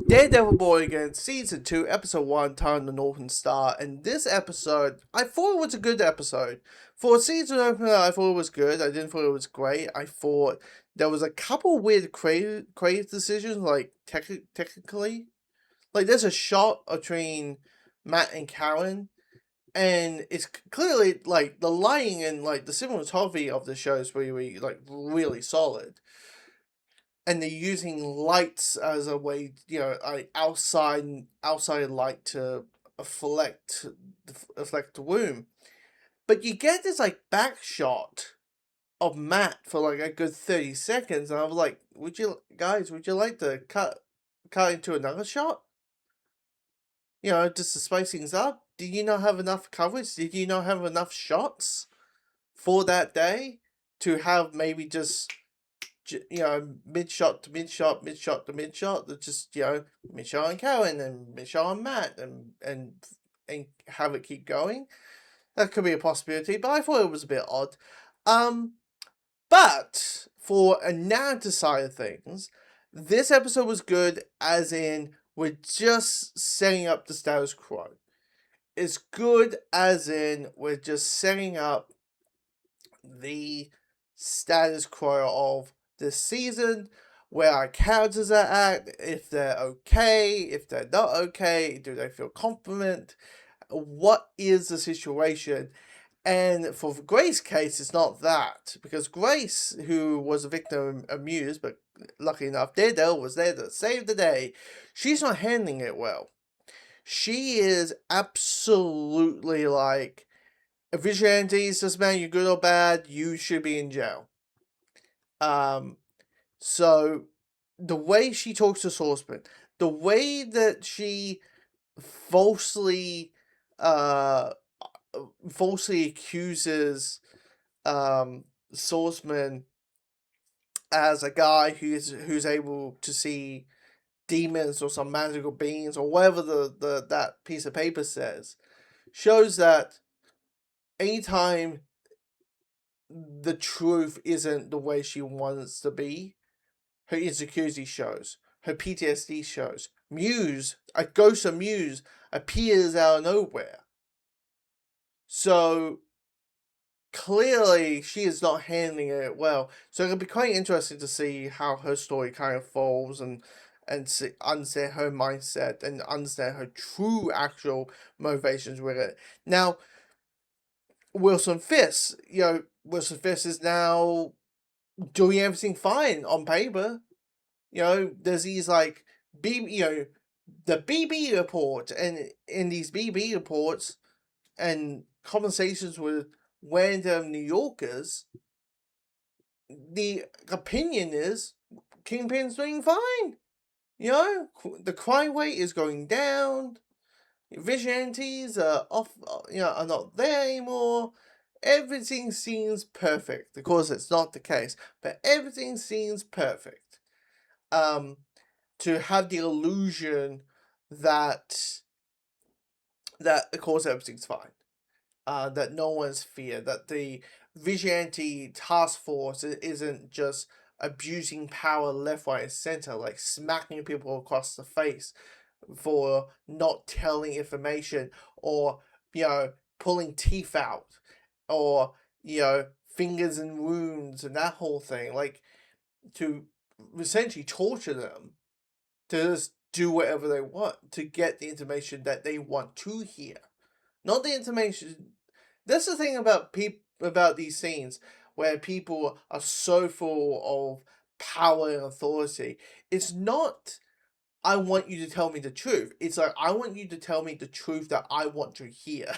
Daredevil Borin Again, Season 2, Episode 1, Time the Northern Star. And this episode, I thought it was a good episode. For a season opener, I thought it was good. I didn't thought it was great. I thought there was a couple weird creative decisions, like, technically. Like, there's a shot between Matt and Karen, and it's clearly, like, the lighting and, like, the cinematography of the show is really, like, really solid. And they're using lights as a way, like outside light to reflect the room. But you get this like back shot of Matt for like a good 30 seconds, and I was like, would you like to cut into another shot? Just to spice things up. Did you not have enough coverage? Did you not have enough shots for that day to have maybe just mid shot to mid shot, mid shot to mid shot? That just mid shot and Karen and mid shot and Matt and have it keep going. That could be a possibility, but I thought it was a bit odd. But for a narrative side of things, this episode was good, as in we're just setting up the status quo. It's good, as in we're just setting up the status quo of this season, where our characters are at, if they're okay, if they're not okay, do they feel confident, what is the situation. And for Grace's case, it's not that, because Grace, who was a victim of Muse, but luckily enough, Daredevil was there to save the day, she's not handling it well. She is absolutely like, vigilantes, this man, you're good or bad, you should be in jail. So the way she talks to Swordsman, the way that she falsely accuses Swordsman as a guy who's able to see demons or some magical beings or whatever that piece of paper says, shows that anytime the truth isn't the way she wants to be, her insecurity shows, her PTSD shows. Muse, a ghost of Muse, appears out of nowhere. So clearly she is not handling it well. So it'll be quite interesting to see how her story kind of falls and understand her mindset and understand her true actual motivations with it. Now, Wilson Fisk is now doing everything fine on paper. There's these like the BB report, and in these BB reports and conversations with random New Yorkers, the opinion is Kingpin's doing fine. The crime rate is going down. Vigilantes are off. Are not there anymore. Everything seems perfect. Of course, it's not the case, but everything seems perfect. To have the illusion that of course everything's fine. That no one's feared. That the vigilante task force isn't just abusing power left, right, and center, like smacking people across the face for not telling information, or pulling teeth out, or fingers and wounds and that whole thing, like to essentially torture them to just do whatever they want to get the information that they want to hear, not the information. That's the thing about about these scenes where people are so full of power and authority. It's not, I want you to tell me the truth. It's like, I want you to tell me the truth that I want to hear.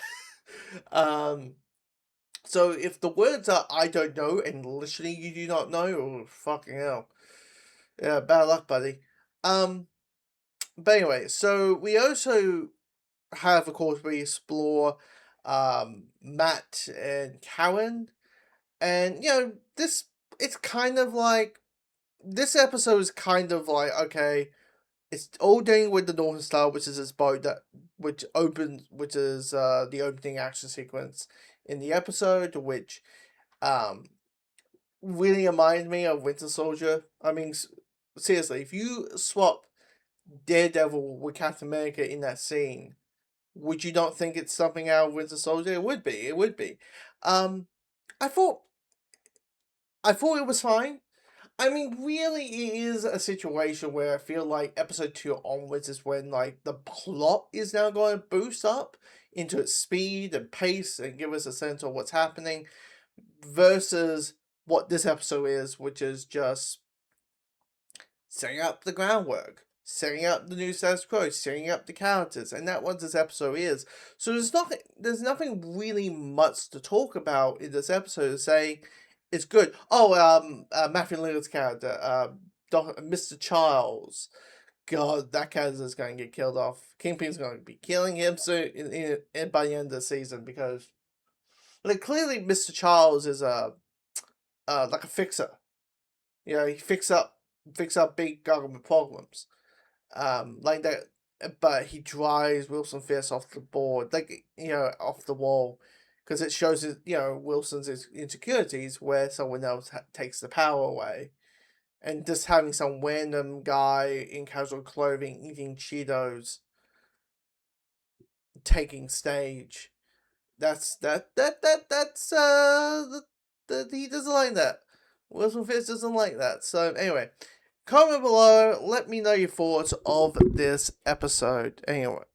So if the words are "I don't know" and literally you do not know, oh fucking hell, yeah, bad luck, buddy. But anyway, so we also have, of course, we explore Matt and Karen, and this, it's kind of like, this episode is kind of like, okay, it's all dealing with the Northern Star, which is this boat which is the opening action sequence in the episode, which really reminded me of Winter Soldier. I mean, seriously, if you swap Daredevil with Captain America in that scene, would you not think it's something out of Winter Soldier? It would be. It would be. Um, I thought it was fine. I mean, really, it is a situation where I feel like episode 2 onwards is when, like, the plot is now going to boost up into its speed and pace and give us a sense of what's happening, versus what this episode is, which is just setting up the groundwork, setting up the new status quo, setting up the characters, and that's what this episode is. So there's nothing really much to talk about in this episode to say it's good. Oh, Matthew Lillard's character, Mr. Charles. God, that character is going to get killed off. Kingpin's going to be killing him soon by the end of the season, because like clearly Mr. Charles is like a fixer. You know, he fix up big government problems. Like that, but he drives Wilson Fisk off the board, like, off the wall, because it shows Wilson's insecurities where someone else takes the power away, and just having some random guy in casual clothing eating Cheetos taking stage. That's he doesn't like that. Wilson Fisk doesn't like that. So anyway, comment below. Let me know your thoughts of this episode. Anyway.